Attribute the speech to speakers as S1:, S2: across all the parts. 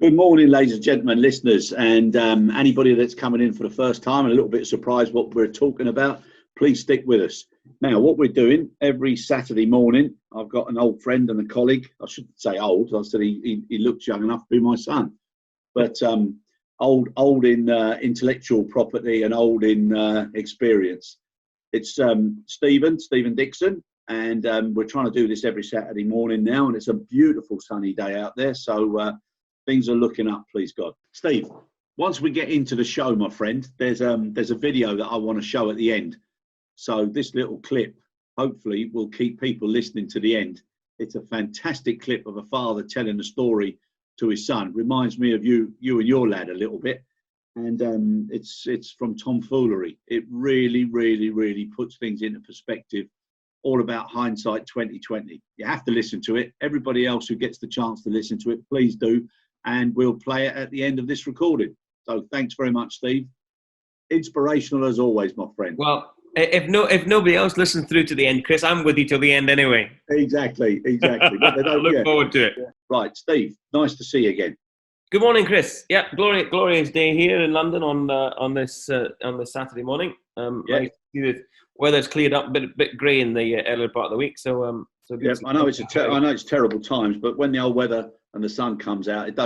S1: Good morning, ladies and gentlemen, listeners, and anybody that's coming in for the first time and a little bit surprised what we're talking about, please stick with us. Now, what we're doing every Saturday morning, I've got an old friend and a colleague. I shouldn't say old. I said he looks young enough to be my son, but old in intellectual property and old in experience. It's Steven Dickson, and we're trying to do this every Saturday morning now, and it's a beautiful sunny day out there. So things are looking up, please God. Steve, once we get into the show, my friend, there's a video that I want to show at the end. So this little clip, hopefully, will keep people listening to the end. It's a fantastic clip of a father telling a story to his son. Reminds me of you and your lad a little bit. And it's from Tomfoolery. It really, really, really puts things into perspective. All about Hindsight 2020. You have to listen to it. Everybody else who gets the chance to listen to it, please do. And we'll play it at the end of this recording. So thanks very much, Steve. Inspirational as always, my friend.
S2: Well, if nobody else listens through to the end, Chris, I'm with you till the end anyway.
S1: Exactly.
S2: I look forward to it.
S1: Right, Steve, nice to see you again.
S2: Good morning, Chris. Yeah, glorious day here in London on this Saturday morning. Nice to see the weather's cleared up, a bit grey in the earlier part of the week. So
S1: yeah, I know it's terrible times, but when the old weather and the sun comes out, it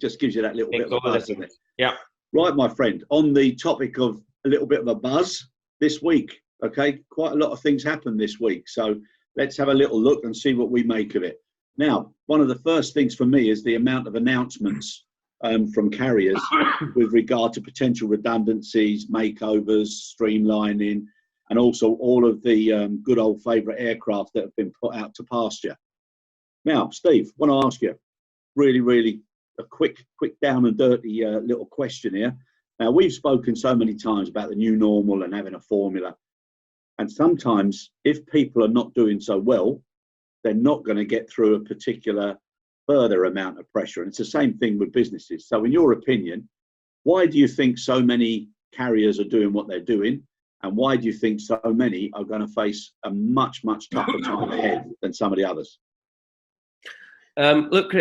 S1: just gives you that little bit of a buzz, doesn't it?
S2: Yeah.
S1: Right, my friend. On the topic of a little bit of a buzz this week, okay, quite a lot of things happened this week. So let's have a little look and see what we make of it. Now, one of the first things for me is the amount of announcements from carriers with regard to potential redundancies, makeovers, streamlining, and also all of the good old favourite aircraft that have been put out to pasture. Now, Steve, I want to ask you really a quick down and dirty little question here. Now, we've spoken so many times about the new normal and having a formula. And sometimes if people are not doing so well, they're not going to get through a particular further amount of pressure. And it's the same thing with businesses. So in your opinion, why do you think so many carriers are doing what they're doing? And why do you think so many are going to face a much tougher time ahead than some of the others?
S2: Look,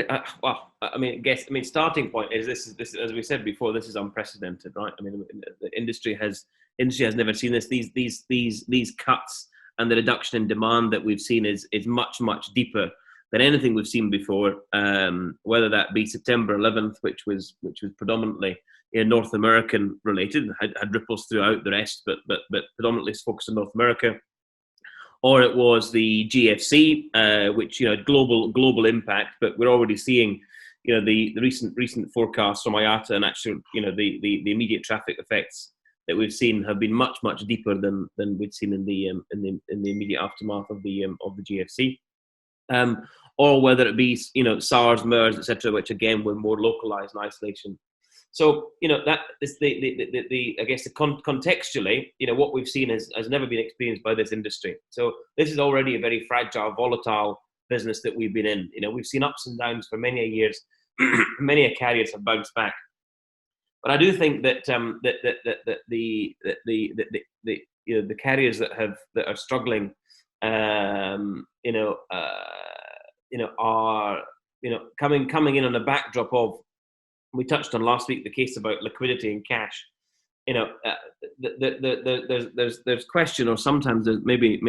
S2: starting point is this, as we said before, this is unprecedented, right? I mean, the industry has never seen this. These cuts and the reduction in demand that we've seen is much deeper than anything we've seen before. Whether that be September 11th, which was predominantly North American related, had ripples throughout the rest, but predominantly focused on North America. Or it was the GFC, which global impact, but we're already seeing the recent forecasts from IATA and actually the immediate traffic effects that we've seen have been much deeper than we'd seen in the immediate aftermath of the GFC, or whether it be SARS, MERS, etc., which again were more localized in isolation. So that is contextually, what we've seen has never been experienced by this industry. So this is already a very fragile, volatile business that we've been in. We've seen ups and downs for many years. Many carriers have bounced back, but I do think that the carriers that are struggling, are coming in on a backdrop of. We touched on last week the case about liquidity and cash. There's question, or sometimes there's maybe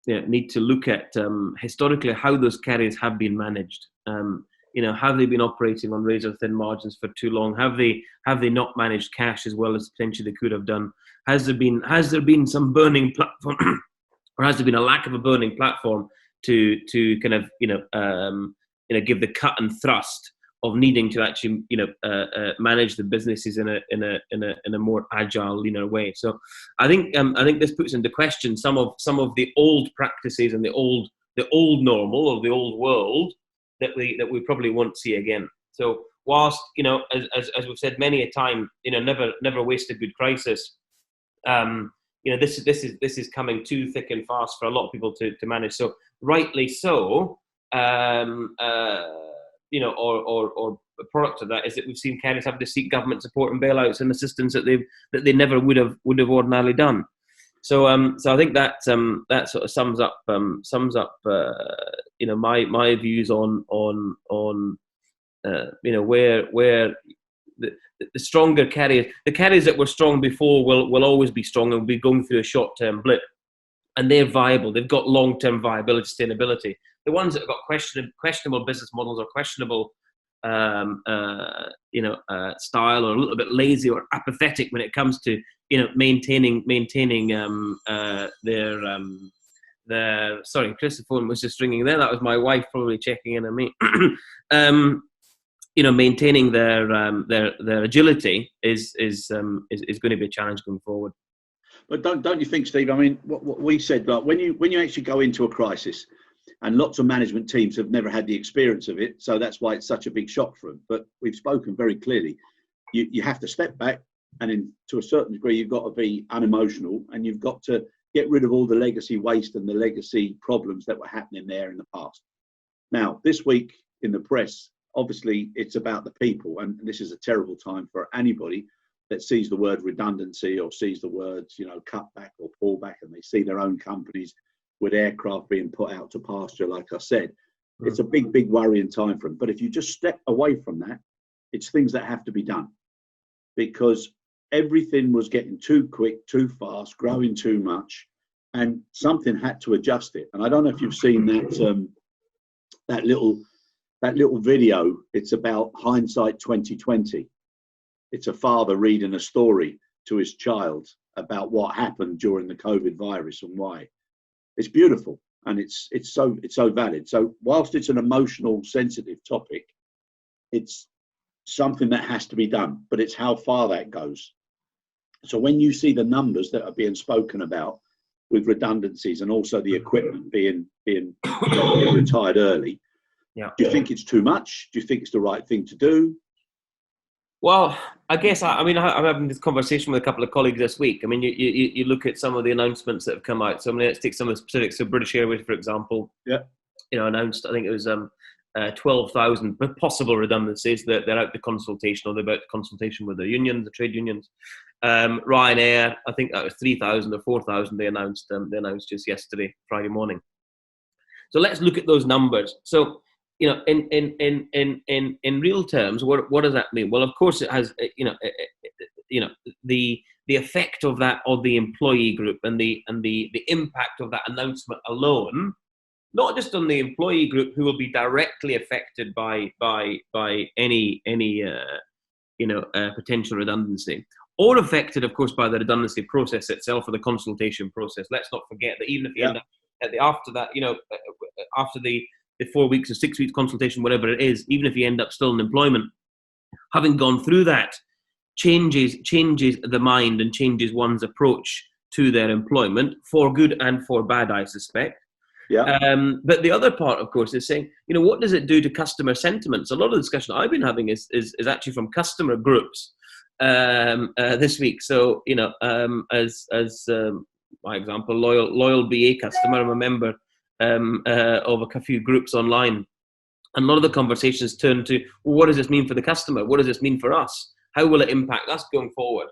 S2: need to look at historically how those carriers have been managed. Have they been operating on razor thin margins for too long? Have they not managed cash as well as potentially they could have done? Has there been some burning platform, or has there been a lack of a burning platform to kind of give the cut and thrust of needing to actually, manage the businesses in a more agile, leaner way? So, I think this puts into question some of the old practices and the old normal or the old world that we probably won't see again. So, whilst as we've said many a time, never waste a good crisis. This is coming too thick and fast for a lot of people to manage. So, rightly so. Or a product of that is that we've seen carriers have to seek government support and bailouts and assistance that they never would have ordinarily done. So I think that sort of sums up my views on where the stronger carriers, the carriers that were strong before will always be strong and will be going through a short-term blip, and they're viable. They've got long-term viability, sustainability. The ones that have got questionable business models or questionable style, or a little bit lazy or apathetic when it comes to maintaining their sorry, Chris, the phone was just ringing there. That was my wife probably checking in on me. Maintaining their agility is going to be a challenge going forward.
S1: But don't you think, Steve? I mean, what we said, like when you actually go into a crisis, and lots of management teams have never had the experience of it, so that's why it's such a big shock for them. But we've spoken very clearly. You have to step back, and to a certain degree, you've got to be unemotional, and you've got to get rid of all the legacy waste and the legacy problems that were happening there in the past. Now, this week in the press, obviously, it's about the people, and this is a terrible time for anybody that sees the word redundancy or sees the words, cut back or pull back, and they see their own companies with aircraft being put out to pasture, like I said. It's a big, big worrying time for them. But if you just step away from that, it's things that have to be done, because everything was getting too quick, too fast, growing too much, and something had to adjust it. And I don't know if you've seen that little video. It's about Hindsight 2020. It's a father reading a story to his child about what happened during the COVID virus and why. It's beautiful, and it's so valid. So whilst it's an emotional, sensitive topic, it's something that has to be done, but it's how far that goes. So when you see the numbers that are being spoken about with redundancies and also the equipment being retired early, do you think it's too much? Do you think it's the right thing to do?
S2: Well, I guess, I'm having this conversation with a couple of colleagues this week. I mean, you look at some of the announcements that have come out. So let's take some of the specifics. So British Airways, for example, announced, I think it was 12,000 possible redundancies. They're out to consultation, or they're about to consultation with the unions, the trade unions. Ryanair, I think that was 3,000 or 4,000 they announced just yesterday, Friday morning. So let's look at those numbers. So, in real terms, what does that mean? Well, of course, it has, the effect of that on the employee group and the impact of that announcement alone, not just on the employee group who will be directly affected by any potential redundancy, or affected, of course, by the redundancy process itself or the consultation process. Let's not forget that even if you end up after the 4 weeks or 6 weeks consultation, whatever it is, even if you end up still in employment, having gone through that changes the mind and changes one's approach to their employment, for good and for bad, I suspect. But the other part, of course, is saying, what does it do to customer sentiments? A lot of the discussion I've been having is actually from customer groups this week. So, as my example, loyal BA customer, I'm a member of a few groups online, and a lot of the conversations turn to, well, what does this mean for the customer? What does this mean for us? How will it impact us going forward?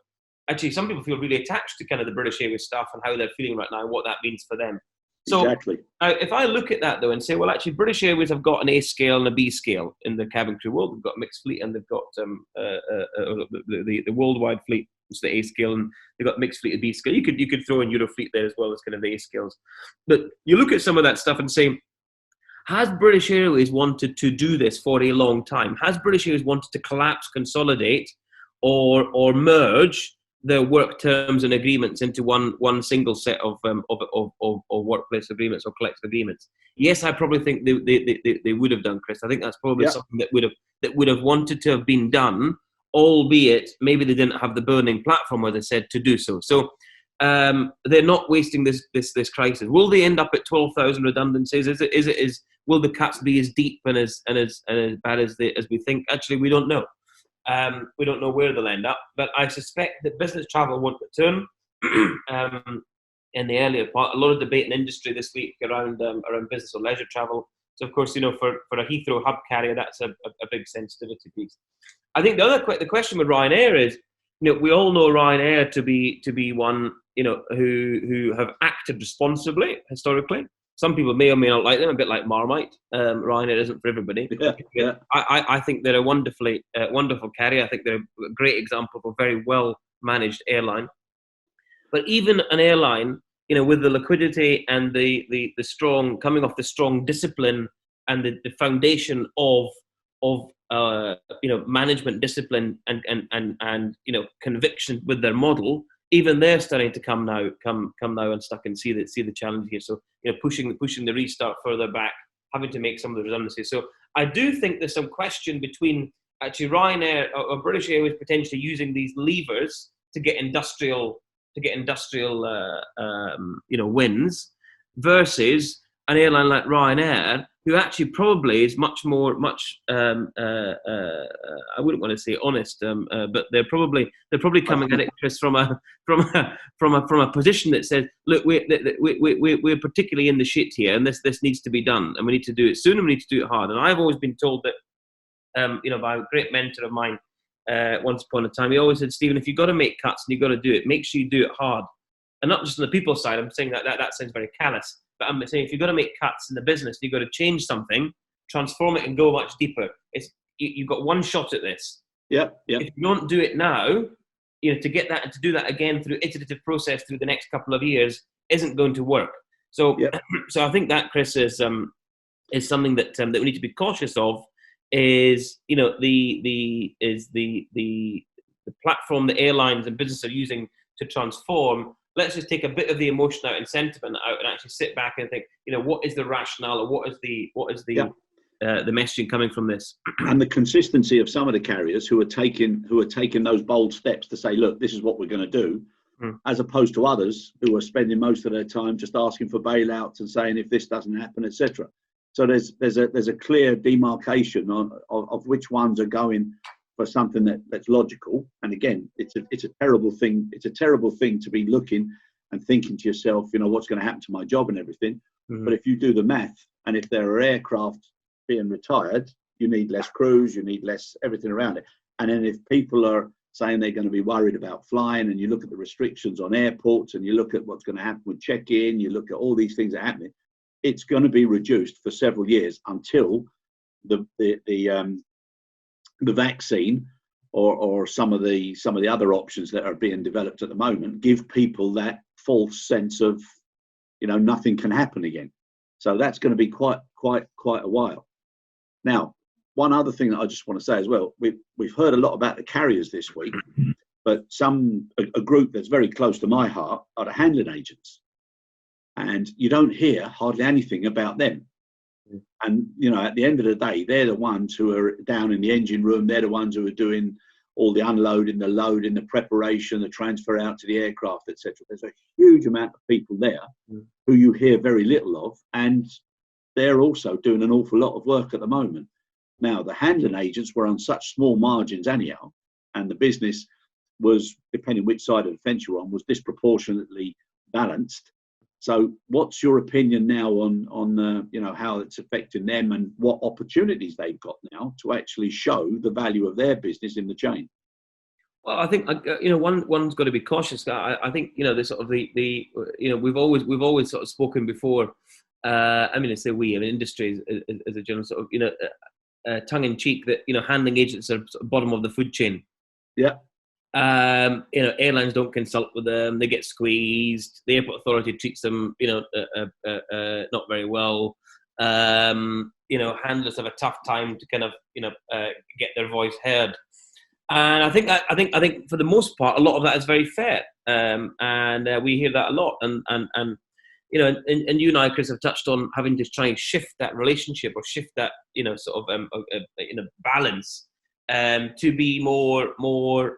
S2: Actually, some people feel really attached to kind of the British Airways staff and how they're feeling right now and what that means for them. So
S1: exactly.
S2: If I look at that though and say, well, actually, British Airways have got an A scale and a B scale in the cabin crew world. They've got mixed fleet, and they've got the worldwide fleet, it's the A scale, and they've got mixed fleet and B scale. You could throw in Eurofleet there as well as kind of the A scales. But you look at some of that stuff and say, has British Airways wanted to do this for a long time? Has British Airways wanted to collapse, consolidate, or merge their work terms and agreements into one single set of workplace agreements or collective agreements? Yes, I probably think they would have done, Chris. I think that's probably something that would have wanted to have been done, albeit maybe they didn't have the burning platform where they said to do so. So they're not wasting this crisis. Will they end up at 12,000 redundancies? Will the cuts be as deep and as bad as we think? Actually, we don't know. We don't know where they'll end up, but I suspect that business travel won't return in the earlier part. A lot of debate in industry this week around business or leisure travel. So, of course, for a Heathrow hub carrier, that's a big sensitivity piece. I think the question with Ryanair is, we all know Ryanair to be one, who have acted responsibly historically. Some people may or may not like them, a bit like Marmite. Ryanair isn't for everybody.
S1: Yeah.
S2: I think they're a wonderful carrier. I think they're a great example of a very well managed airline. But even an airline, with the liquidity and the strong, coming off the strong discipline and the foundation of management discipline and conviction with their model, even they're starting to come now and stuck and see the challenge here. So pushing the restart further back, having to make some of the redundancies. So I do think there's some question between actually Ryanair or British Airways potentially using these levers to get industrial wins versus an airline like Ryanair, who actually probably is much I wouldn't want to say honest, but they're probably coming at it, Chris, from a position that says, look, we're particularly in the shit here, and this needs to be done, and we need to do it soon, and we need to do it hard. And I've always been told that, by a great mentor of mine, once upon a time, he always said, Stephen, if you've got to make cuts and you've got to do it, make sure you do it hard. And not just on the people side. I'm saying that sounds very callous. But I'm saying if you've got to make cuts in the business, you've got to change something, transform it, and go much deeper. You've got one shot at this.
S1: Yep.
S2: If you don't do it now, to get that and to do that again through iterative process through the next couple of years isn't going to work. So, so I think that, Chris, is something that we need to be cautious of. Is the platform that airlines and businesses are using to transform. Let's just take a bit of the emotion out and sentiment out, and actually sit back and think, what is the rationale, or what is the messaging coming from this?
S1: And the consistency of some of the carriers who are taking those bold steps to say, look, this is what we're going to do, as opposed to others who are spending most of their time just asking for bailouts and saying if this doesn't happen, etc. So there's a clear demarcation of which ones are going for something that's logical. And again, it's a terrible thing. It's a terrible thing to be looking and thinking to yourself, what's going to happen to my job and everything. Mm-hmm. But if you do the math, and if there are aircraft being retired, you need less crews, you need less everything around it. And then if people are saying they're going to be worried about flying, and you look at the restrictions on airports, and you look at what's going to happen with check-in, you look at all these things that are happening, it's going to be reduced for several years until the vaccine or some of the other options that are being developed at the moment give people that false sense of nothing can happen again. So that's going to be quite a while. Now, one other thing that I just want to say as well, we've heard a lot about the carriers this week, but a group that's very close to my heart are the handling agents. And you don't hear hardly anything about them. And, at the end of the day, they're the ones who are down in the engine room. They're the ones who are doing all the unloading, the loading, the preparation, the transfer out to the aircraft, etc. There's a huge amount of people there who you hear very little of. And they're also doing an awful lot of work at the moment. Now, the handling agents were on such small margins anyhow, and the business was, depending which side of the fence you're on, was disproportionately balanced. So what's your opinion now on how it's affecting them, and what opportunities they've got now to actually show the value of their business in the chain?
S2: Well, I think one's got to be cautious. I think the sort of we've always sort of spoken before. I say we, industry as a general sort of tongue in cheek that handling agents are sort of bottom of the food chain.
S1: Yeah.
S2: Airlines don't consult with them. They get squeezed. The airport authority treats them, not very well. Handlers have a tough time to kind of, get their voice heard. And I think for the most part, a lot of that is very fair. And we hear that a lot. And you and I, Chris, have touched on having to try and shift that relationship, or shift that, balance. To be more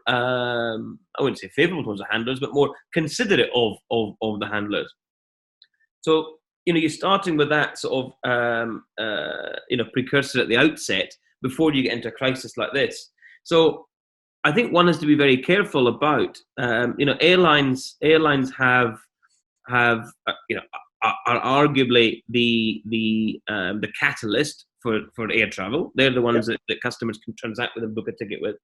S2: I wouldn't say favourable towards the handlers, but more considerate of the handlers. So, you're starting with that sort of, precursor at the outset before you get into a crisis like this. So I think one has to be very careful about, airlines are arguably the catalyst for air travel. They're the ones that customers can transact with and book a ticket with.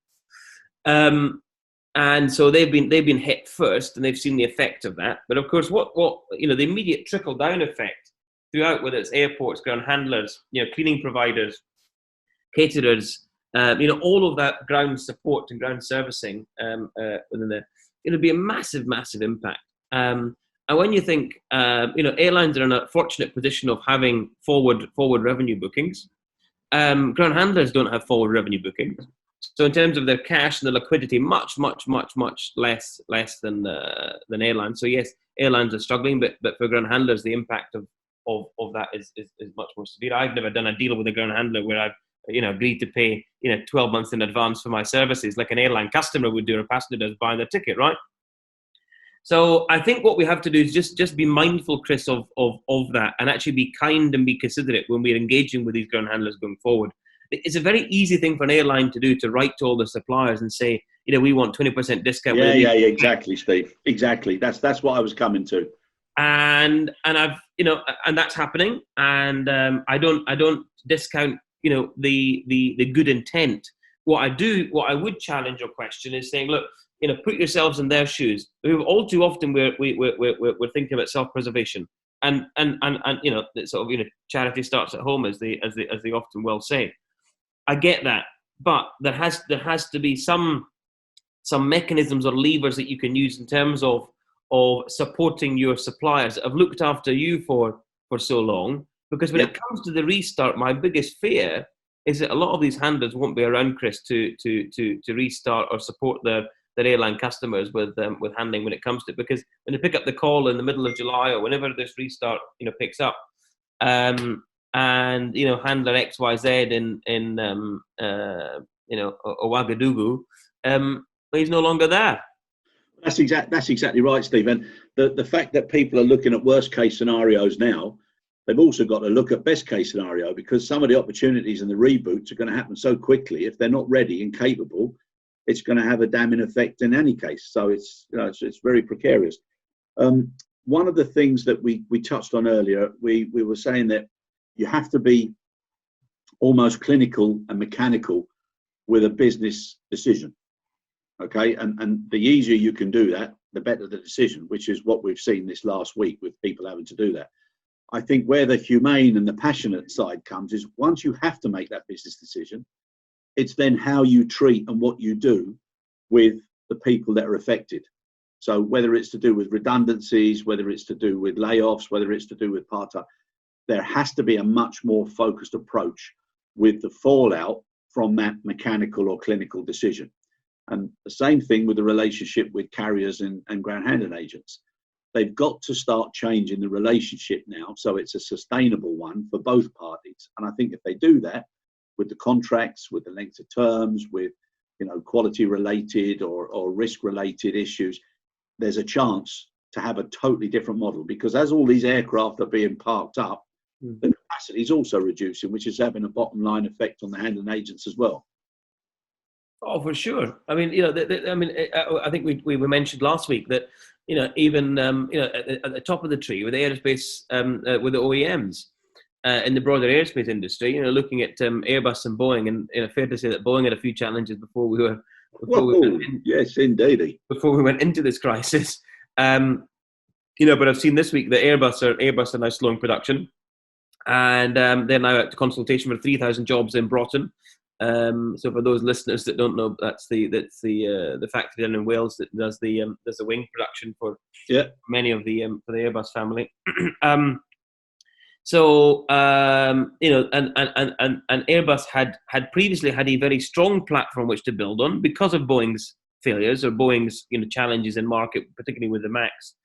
S2: And so they've been hit first, and they've seen the effect of that. But of course, what the immediate trickle down effect throughout, whether it's airports, ground handlers, cleaning providers, caterers, all of that ground support and ground servicing within there, it'll be a massive, massive impact. And when you think, airlines are in a fortunate position of having forward revenue bookings. Ground handlers don't have forward revenue bookings. So in terms of their cash and the liquidity, much, much, much, much less than airlines. So yes, airlines are struggling, but for ground handlers, the impact of that is much more severe. I've never done a deal with a ground handler where I've agreed to pay 12 months in advance for my services, like an airline customer would do, or a passenger does buying their ticket, right? So I think what we have to do is just be mindful, Chris, of that, and actually be kind and be considerate when we're engaging with these ground handlers going forward. It's a very easy thing for an airline to do, to write to all the suppliers and say, we want 20% discount.
S1: Yeah, exactly, Steve. Exactly. That's what I was coming to.
S2: And I've and that's happening. And I don't discount the good intent. What I would challenge your question is saying, look, put yourselves in their shoes. All too often we're thinking about self-preservation, and sort of charity starts at home, as they often well say. I get that, but there has to be some mechanisms or levers that you can use in terms of supporting your suppliers that have looked after you for so long. Because when it comes to the restart, my biggest fear is that a lot of these handlers won't be around, Chris, to restart or support their airline customers with handling when it comes to it. Because when they pick up the call in the middle of July or whenever this restart picks up, and handler XYZ in Ouagadougou, he's no longer there.
S1: That's exactly right, Steve. And the fact that people are looking at worst case scenarios now, they've also got to look at best case scenario, because some of the opportunities and the reboots are going to happen so quickly. If they're not ready and capable, it's going to have a damning effect in any case. So it's very precarious. One of the things that we touched on earlier, we were saying that you have to be almost clinical and mechanical with a business decision. Okay, and the easier you can do that, the better the decision, which is what we've seen this last week with people having to do that. I think where the humane and the passionate side comes is once you have to make that business decision, it's then how you treat and what you do with the people that are affected. So whether it's to do with redundancies, whether it's to do with layoffs, whether it's to do with part-time, there has to be a much more focused approach with the fallout from that mechanical or clinical decision. And the same thing with the relationship with carriers and ground handling agents. They've got to start changing the relationship now so it's a sustainable one for both parties. And I think if they do that with the contracts, with the length of terms, with quality related or risk related issues, there's a chance to have a totally different model, because as all these aircraft are being parked up, the capacity is also reducing, which is having a bottom line effect on the handling agents as well.
S2: Oh, for sure. I mean, I think we mentioned last week that, even, at the top of the tree with the aerospace, with the OEMs in the broader aerospace industry, looking at Airbus and Boeing, and fair to say that Boeing had a few challenges before we went into this crisis. But I've seen this week that Airbus are now slowing production, and they're now at consultation for 3,000 jobs in Broughton. So for those listeners that don't know, that's the factory down in Wales that does the wing production for many of the for the Airbus family. And Airbus had previously had a very strong platform which to build on because of Boeing's failures or Boeing's challenges in market, particularly with the Max,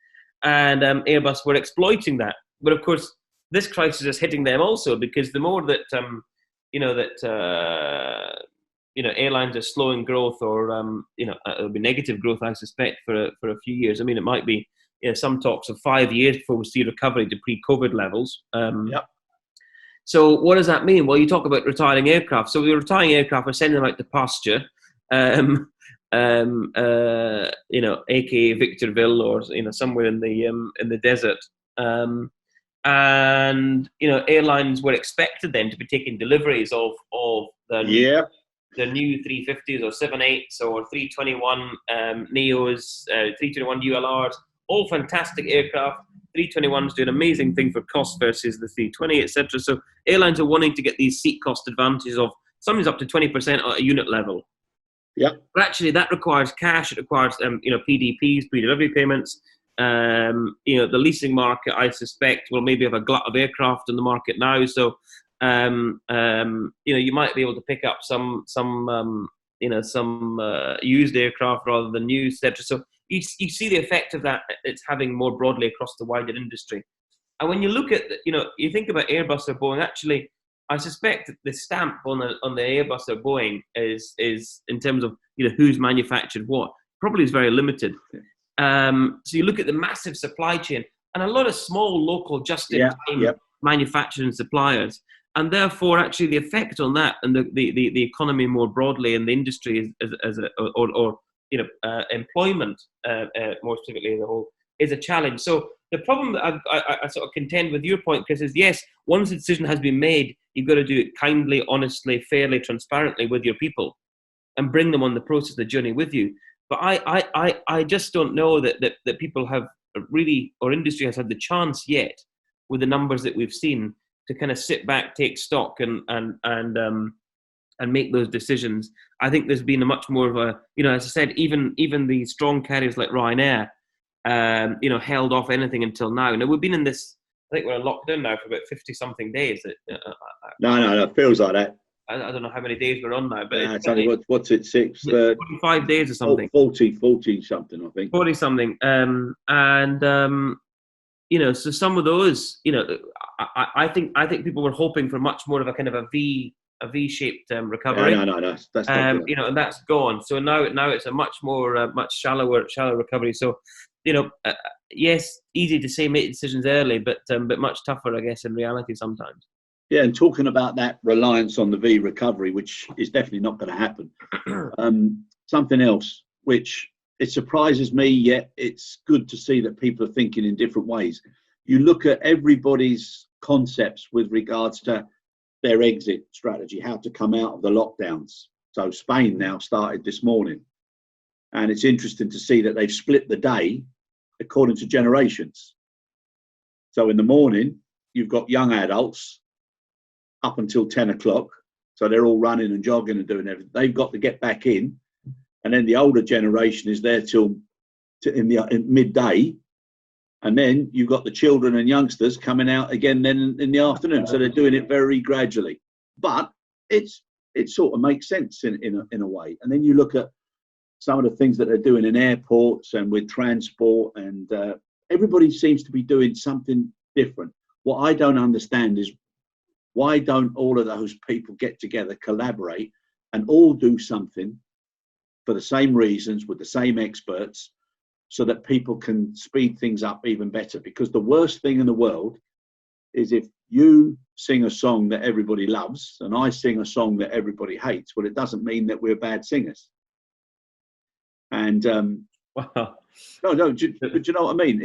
S2: and Airbus were exploiting that. But of course, this crisis is hitting them also, because the more that airlines are slowing growth, or it'll be negative growth, I suspect, for a few years. I mean, it might be some talks of 5 years before we see recovery to pre-COVID levels. So what does that mean? Well, you talk about retiring aircraft. So we're retiring aircraft, we're sending them out to pasture, aka Victorville, or somewhere in the desert. And airlines were expected then to be taking deliveries of the new 350s or 78s or 321 Neos, 321 ULRs, all fantastic aircraft, 321 is doing an amazing thing for cost versus the 320, etc. So airlines are wanting to get these seat cost advantages of sometimes up to 20% at a unit level.
S1: Yeah.
S2: But actually, that requires cash. It requires PDPs, pre-delivery payments. The leasing market, I suspect, will maybe have a glut of aircraft in the market now. So you might be able to pick up some used aircraft rather than new, etc. So you see the effect of that it's having more broadly across the wider industry. And when you look at, you think about Airbus or Boeing, actually, I suspect that the stamp on the Airbus or Boeing is in terms of who's manufactured what, probably is very limited. So you look at the massive supply chain and a lot of small local just-in-time manufacturing suppliers, and therefore actually the effect on that and the economy more broadly in the industry employment more specifically as a whole is a challenge. So the problem that I sort of contend with your point, Chris, is yes, once the decision has been made, you've got to do it kindly, honestly, fairly, transparently with your people and bring them on the process, the journey with you. But I just don't know that people have really, or industry has had the chance yet with the numbers that we've seen to kind of sit back, take stock and make those decisions. I think there's been a much more of a, as I said, even the strong carriers like Ryanair, held off anything until now. Now we've been in this, I think we're in lockdown now for about 50 something days.
S1: No, it feels like that.
S2: I don't know how many days we're on now, but
S1: it's only what's it,
S2: 45 days or something.
S1: 40 something, I think.
S2: 40 something. So some of those, I think people were hoping for much more of a kind of a V-shaped recovery.
S1: No, that's not
S2: and that's gone. So now it's a much more much shallower recovery. So yes, easy to say make decisions early, but much tougher, I guess, in reality sometimes.
S1: Yeah, and talking about that reliance on the V recovery, which is definitely not going to happen. Something else, which it surprises me, yet it's good to see that people are thinking in different ways. You look at everybody's concepts with regards to their exit strategy, how to come out of the lockdowns. So Spain now started this morning. And it's interesting to see that they've split the day according to generations. So in the morning, you've got young adults up until 10 o'clock. So they're all running and jogging and doing everything. They've got to get back in. And then the older generation is there till in midday. And then you've got the children and youngsters coming out again then in the afternoon. So they're doing it very gradually. But it sort of makes sense in a way. And then you look at some of the things that they're doing in airports and with transport, and everybody seems to be doing something different. What I don't understand is why don't all of those people get together, collaborate, and all do something for the same reasons with the same experts, so that people can speed things up even better? Because the worst thing in the world is if you sing a song that everybody loves and I sing a song that everybody hates. Well, it doesn't mean that we're bad singers. And
S2: wow.
S1: No, but do you know what I mean?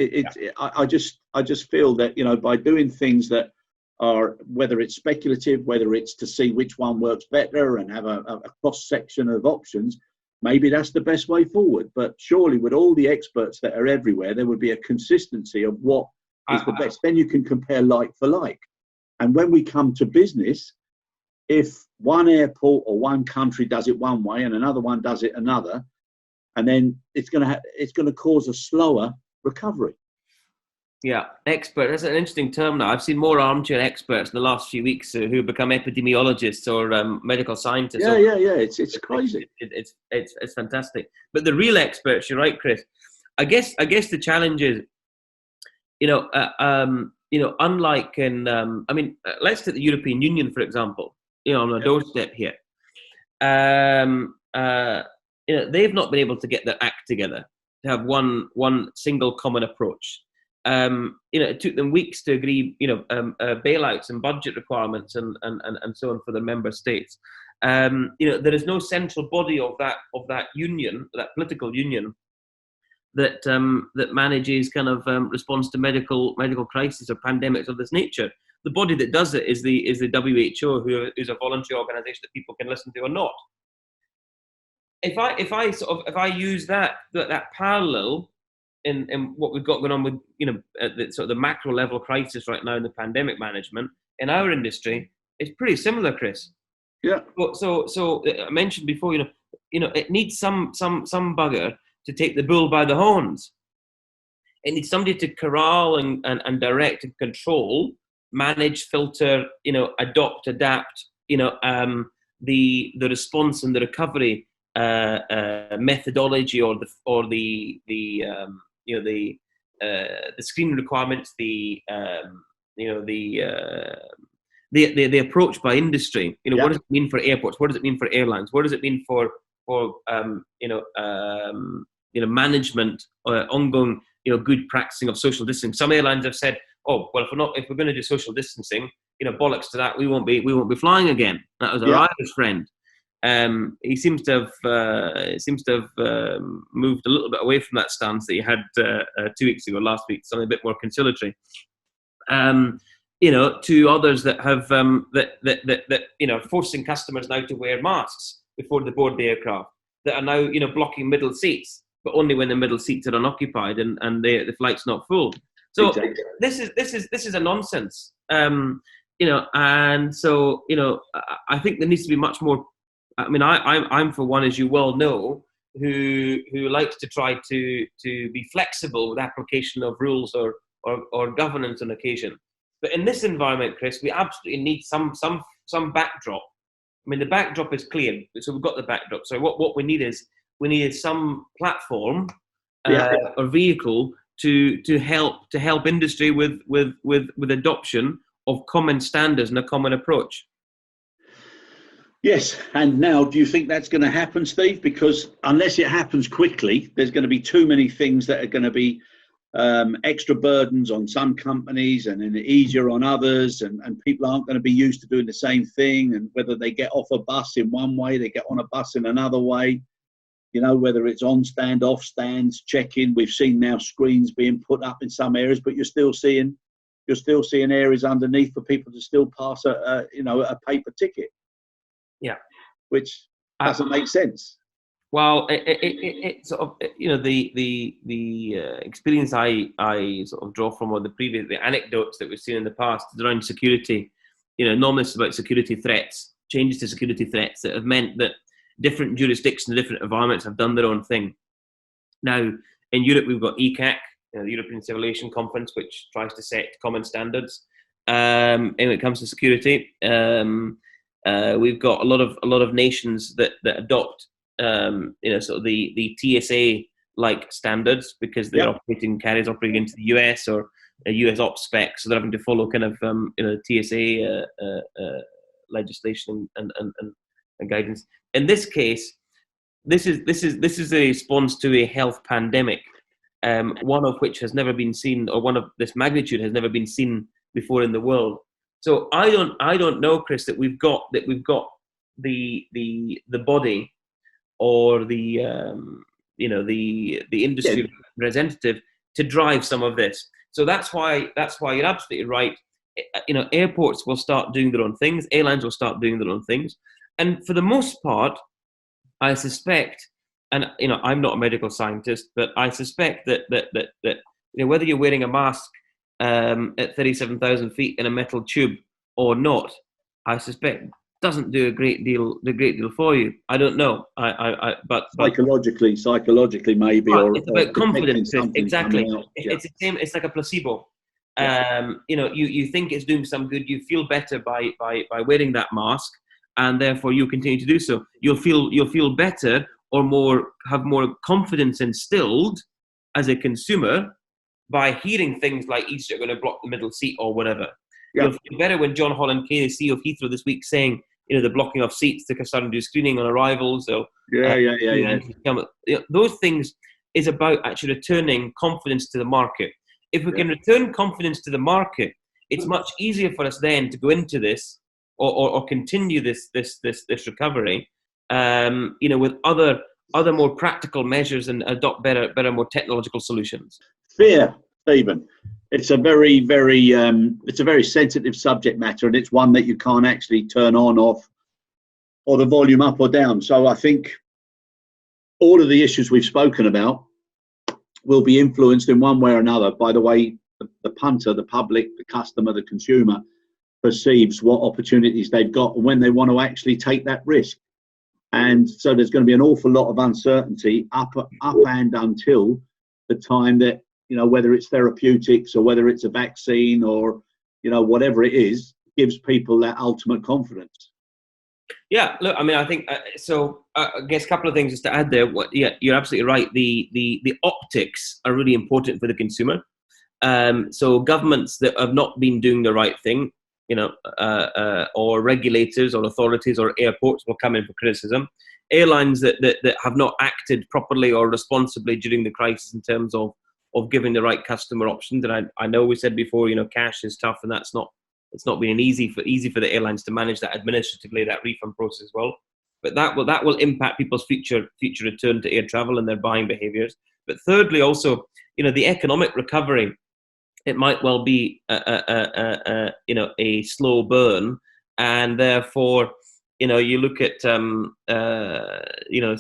S1: I just feel that by doing things that are, whether it's speculative, whether it's to see which one works better and have a cross section of options, maybe that's the best way forward. But surely with all the experts that are everywhere, there would be a consistency of what is the best. Then you can compare like for like. And when we come to business, if one airport or one country does it one way and another one does it another, and then it's going to cause a slower recovery.
S2: Yeah, expert. That's an interesting term now. I've seen more armchair experts in the last few weeks who have become epidemiologists or medical scientists.
S1: Yeah. It's crazy.
S2: It's fantastic. But the real experts, you're right, Chris. I guess the challenge is, unlike in, let's take the European Union for example. On a doorstep here. They've not been able to get their act together to have one single common approach. It took them weeks to agree, bailouts and budget requirements and so on for the member states. There is no central body of that union, that political union, that manages kind of response to medical crises or pandemics of this nature. The body that does it is the WHO, who is a voluntary organisation that people can listen to or not. If I use that parallel in what we've got going on with, at the sort of the macro level crisis right now in the pandemic management in our industry, it's pretty similar, Chris.
S1: Yeah.
S2: So I mentioned before, it needs some bugger to take the bull by the horns. It needs somebody to corral and direct and control, manage, filter, adopt, adapt, the response and the recovery methodology, or the screening requirements, the approach by industry. What does it mean for airports? What does it mean for airlines? What does it mean for management, ongoing good practicing of social distancing? Some airlines have said, oh well, if we're going to do social distancing, bollocks to that, we won't be flying again. That was our Irish friend. He seems to have moved a little bit away from that stance that he had 2 weeks ago, last week, something a bit more conciliatory. To others that have that forcing customers now to wear masks before they board the aircraft, that are now blocking middle seats, but only when the middle seats are unoccupied and the flight's not full. So exactly. This is a nonsense. And so I think there needs to be much more. I mean, I'm for one, as you well know, who likes to try to be flexible with application of rules or governance on occasion. But in this environment, Chris, we absolutely need some backdrop. I mean, the backdrop is clear, so we've got the backdrop. So what we need is some platform or vehicle to help industry with adoption of common standards and a common approach.
S1: Yes, and now do you think that's going to happen, Steve? Because unless it happens quickly, there's going to be too many things that are going to be extra burdens on some companies and then easier on others, and people aren't going to be used to doing the same thing, and whether they get off a bus in one way, they get on a bus in another way, whether it's on stand, off stands, check-in. We've seen now screens being put up in some areas, but you're still seeing areas underneath for people to still pass a paper ticket. Yeah, which doesn't make sense.
S2: Well, it sort of, the experience I sort of draw from, or the anecdotes that we've seen in the past around security. Normally it's about security threats, changes to security threats that have meant that different jurisdictions, different environments have done their own thing. Now, in Europe, we've got ECAC, the European Civil Aviation Conference, which tries to set common standards when it comes to security. We've got a lot of nations that adopt sort of the TSA like standards, because they're operating into the US or a US ops spec, so they're having to follow kind of TSA legislation and guidance. In this case, this is a response to a health pandemic, one of which has never been seen, or one of this magnitude has never been seen before in the world. So I don't know, Chris, that we've got the body or the industry representative to drive some of this. So that's why you're absolutely right. Airports will start doing their own things. Airlines will start doing their own things. And for the most part, I suspect, and I'm not a medical scientist, but I suspect that whether you're wearing a mask at 37,000 feet in a metal tube or not, I suspect doesn't do a great deal for you. I don't know. But
S1: psychologically maybe,
S2: or it's about confidence. Exactly. It's the same. It's like a placebo. You think it's doing some good. You feel better by wearing that mask, and therefore you continue to do so. You'll feel better, or have more confidence instilled as a consumer by hearing things like Easter are going to block the middle seat or whatever. You'll feel better when John Holland Kay, the CEO of Heathrow, this week saying, the blocking of seats to start to do screening on arrivals. So those things is about actually returning confidence to the market. If we can return confidence to the market, it's much easier for us then to go into this or continue this recovery, with other more practical measures and adopt better, more technological solutions.
S1: Fear, Stephen. It's a very, very, it's a very sensitive subject matter, and it's one that you can't actually turn on, off, or the volume up or down. So I think all of the issues we've spoken about will be influenced in one way or another by the way the punter, the public, the customer, the consumer perceives what opportunities they've got and when they want to actually take that risk. And so there's going to be an awful lot of uncertainty up and until the time that, whether it's therapeutics or whether it's a vaccine or, whatever it is, gives people that ultimate confidence.
S2: Yeah, look, I mean, I think so. I guess a couple of things just to add there. Yeah, you're absolutely right. The optics are really important for the consumer. So governments that have not been doing the right thing, or regulators or authorities or airports will come in for criticism. Airlines that have not acted properly or responsibly during the crisis in terms of giving the right customer options. And I know we said before, cash is tough, and it's not been easy for the airlines to manage that administratively, that refund process as well. But that will impact people's future return to air travel and their buying behaviours. But thirdly, also, the economic recovery. It might well be a slow burn, and therefore, you look at so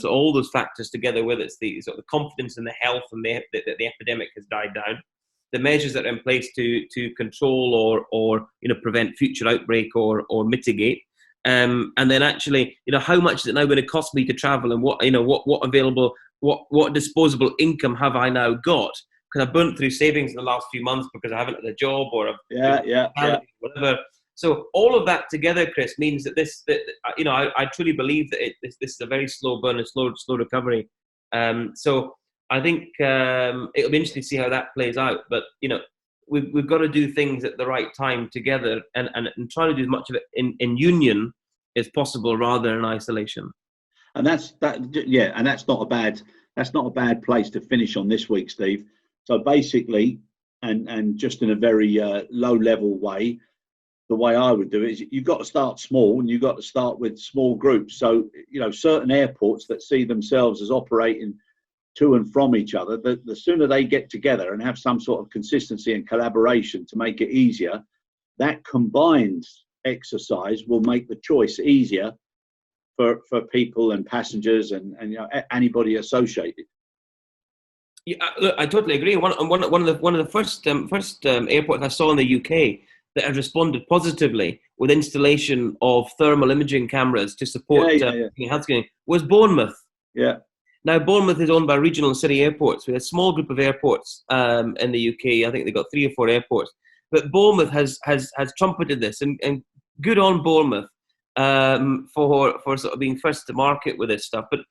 S2: all those factors together, whether it's the sort of confidence in the health and that the epidemic has died down, the measures that are in place to control or prevent future outbreak or mitigate, and then actually how much is it now going to cost me to travel, and what available what disposable income have I now got? Because I've burnt through savings in the last few months because I haven't had a job or whatever. So all of that together, Chris, means that I truly believe that this is a very slow burn and slow recovery. So I think it'll be interesting to see how that plays out. But we've got to do things at the right time together and try to do as much of it in union as possible rather than in isolation.
S1: And that's not a bad place to finish on this week, Steve. So basically, and just in a very low level way, the way I would do it is you've got to start small and you've got to start with small groups. So, certain airports that see themselves as operating to and from each other, the sooner they get together and have some sort of consistency and collaboration to make it easier, that combined exercise will make the choice easier for people and passengers and anybody associated.
S2: Yeah, look, I totally agree. One of the first airports I saw in the UK that had responded positively with installation of thermal imaging cameras to support health screening was Bournemouth.
S1: Yeah.
S2: Now Bournemouth is owned by regional and city airports. We have a small group of airports in the UK. I think they've got 3 or 4 airports. But Bournemouth has trumpeted this, and good on Bournemouth for sort of being first to market with this stuff. But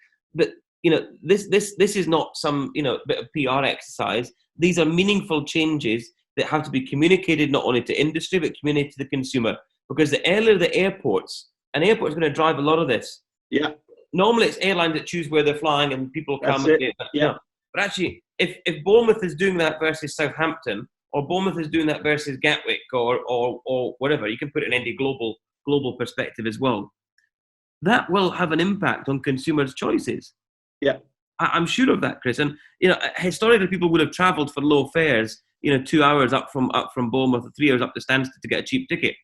S2: this is not some bit of PR exercise. These are meaningful changes that have to be communicated not only to industry but communicated to the consumer. Because the earlier the airports, an airport is going to drive a lot of this.
S1: Yeah.
S2: Normally it's airlines that choose where they're flying and people come.
S1: Yeah.
S2: But actually, if Bournemouth is doing that versus Southampton, or Bournemouth is doing that versus Gatwick, or whatever, you can put it in any global perspective as well. That will have an impact on consumers' choices.
S1: Yeah,
S2: I'm sure of that, Chris. And historically, people would have travelled for low fares. 2 hours up from Bournemouth, or 3 hours up to Stansted to get a cheap ticket.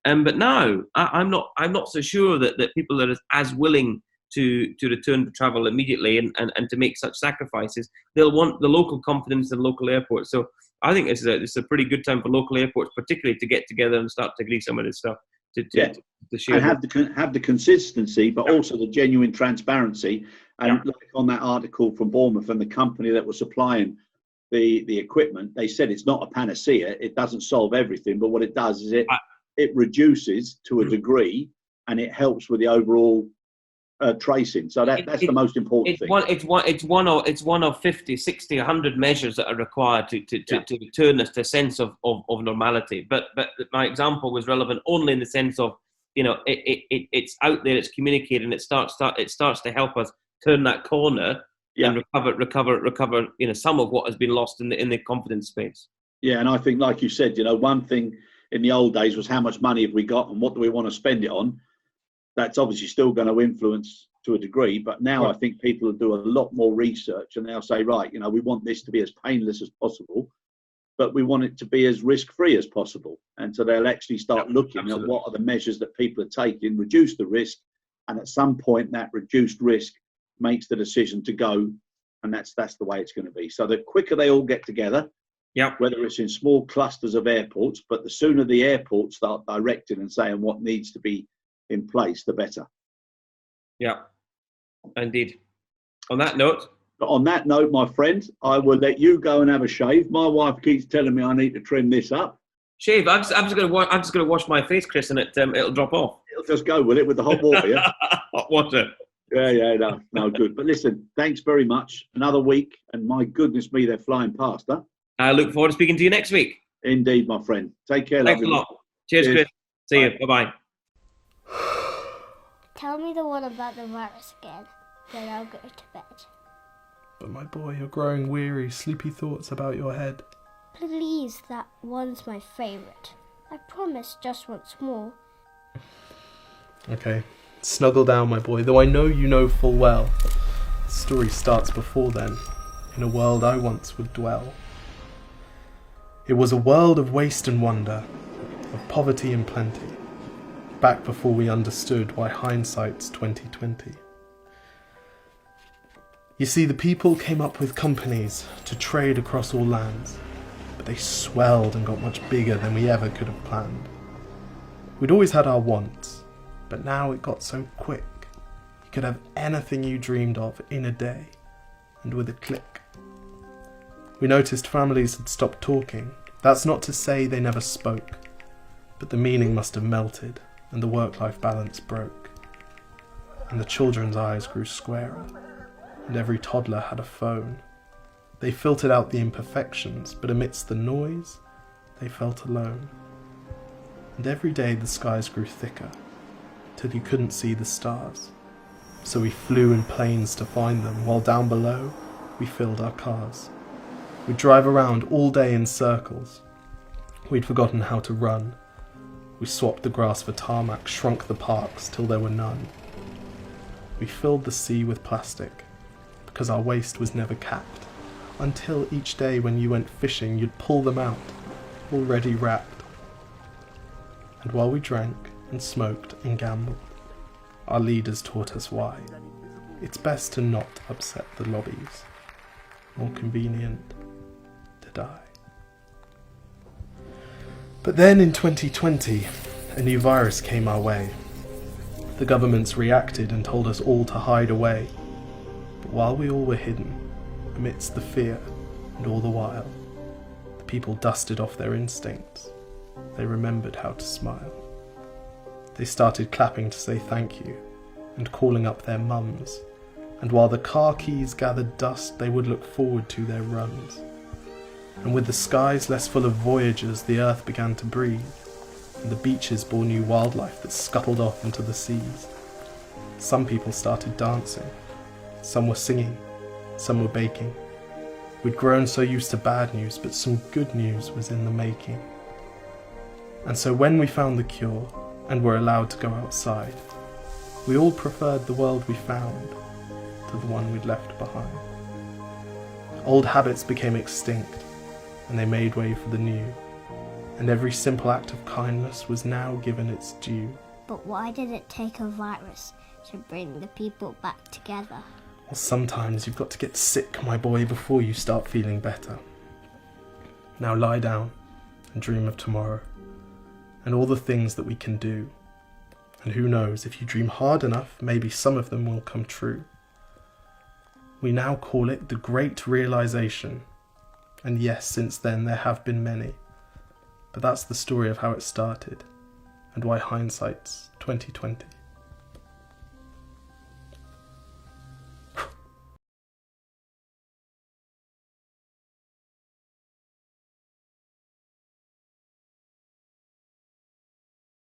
S2: But now I'm not so sure that people are as willing to return to travel immediately and to make such sacrifices. They'll want the local confidence in local airports. So I think it's a pretty good time for local airports, particularly to get together and start to agree some of this stuff. To share
S1: and have the consistency, but also the genuine transparency. And like on that article from Bournemouth and the company that was supplying the equipment, they said it's not a panacea. It doesn't solve everything, but what it does is it reduces to a degree, and it helps with the overall tracing. So that's the most important thing.
S2: It's one of 50, 60, 100 measures that are required to return us to a sense of normality. But my example was relevant only in the sense of it's out there, it's communicated, and it starts to help us turn that corner and recover some of what has been lost in the confidence space.
S1: Yeah, and I think, like you said, one thing in the old days was how much money have we got and what do we want to spend it on. That's obviously still going to influence to a degree, but now I think people will do a lot more research and they'll say, right, we want this to be as painless as possible, but we want it to be as risk-free as possible. And so they'll actually start looking at what are the measures that people are taking, reduce the risk, and at some point that reduced risk makes the decision to go and that's the way it's going to be. So the quicker they all get together, whether it's in small clusters of airports, but the sooner the airports start directing and saying what needs to be in place, the better.
S2: Yeah, indeed. On that note,
S1: my friend, I will let you go and have a shave. My wife keeps telling me I need to trim this up.
S2: Shave. I'm just gonna wash my face, Chris, and it'll drop off.
S1: It'll just go, will it, with the hot water? Yeah.
S2: Hot water.
S1: Yeah, no, good. But listen, thanks very much. Another week, and my goodness me, they're flying past, huh?
S2: I look forward to speaking to you next week.
S1: Indeed, my friend. Take care.
S2: Thanks a lot. Cheers, Chris. See you. Bye-bye.
S3: Tell me the one about the virus again, then I'll go to bed.
S4: But my boy, you're growing weary, sleepy thoughts about your head.
S3: Please, that one's my favourite. I promise, just once more.
S4: Okay, snuggle down, my boy, though I know you know full well. The story starts before then, in a world I once would dwell. It was a world of waste and wonder, of poverty and plenty, back before we understood why hindsight's 2020. You see, the people came up with companies to trade across all lands, but they swelled and got much bigger than we ever could have planned. We'd always had our wants, but now it got so quick. You could have anything you dreamed of in a day, and with a click. We noticed families had stopped talking. That's not to say they never spoke, but the meaning must have melted, and the work-life balance broke. And the children's eyes grew squarer, and every toddler had a phone. They filtered out the imperfections, but amidst the noise, they felt alone. And every day the skies grew thicker, till you couldn't see the stars. So we flew in planes to find them, while down below, we filled our cars. We'd drive around all day in circles. We'd forgotten how to run. We swapped the grass for tarmac, shrunk the parks till there were none. We filled the sea with plastic, because our waste was never capped, until each day when you went fishing you'd pull them out, already wrapped. And while we drank and smoked and gambled, our leaders taught us why. It's best to not upset the lobbies, more convenient to die. But then in 2020, a new virus came our way. The governments reacted and told us all to hide away. But while we all were hidden, amidst the fear and all the while, the people dusted off their instincts. They remembered how to smile. They started clapping to say thank you and calling up their mums. And while the car keys gathered dust, they would look forward to their runs. And with the skies less full of voyagers, the earth began to breathe, and the beaches bore new wildlife that scuttled off into the seas. Some people started dancing. Some were singing, some were baking. We'd grown so used to bad news, but some good news was in the making. And so when we found the cure, and were allowed to go outside, we all preferred the world we found to the one we'd left behind. Old habits became extinct, and they made way for the new, and every simple act of kindness was now given its due.
S3: But why did it take a virus to bring the people back together?
S4: Well, sometimes you've got to get sick, my boy, before you start feeling better. Now lie down and dream of tomorrow, and all the things that we can do. And who knows, if you dream hard enough, maybe some of them will come true. We now call it the Great Realization. And yes, since then there have been many. But that's the story of how it started, and why hindsight's 2020.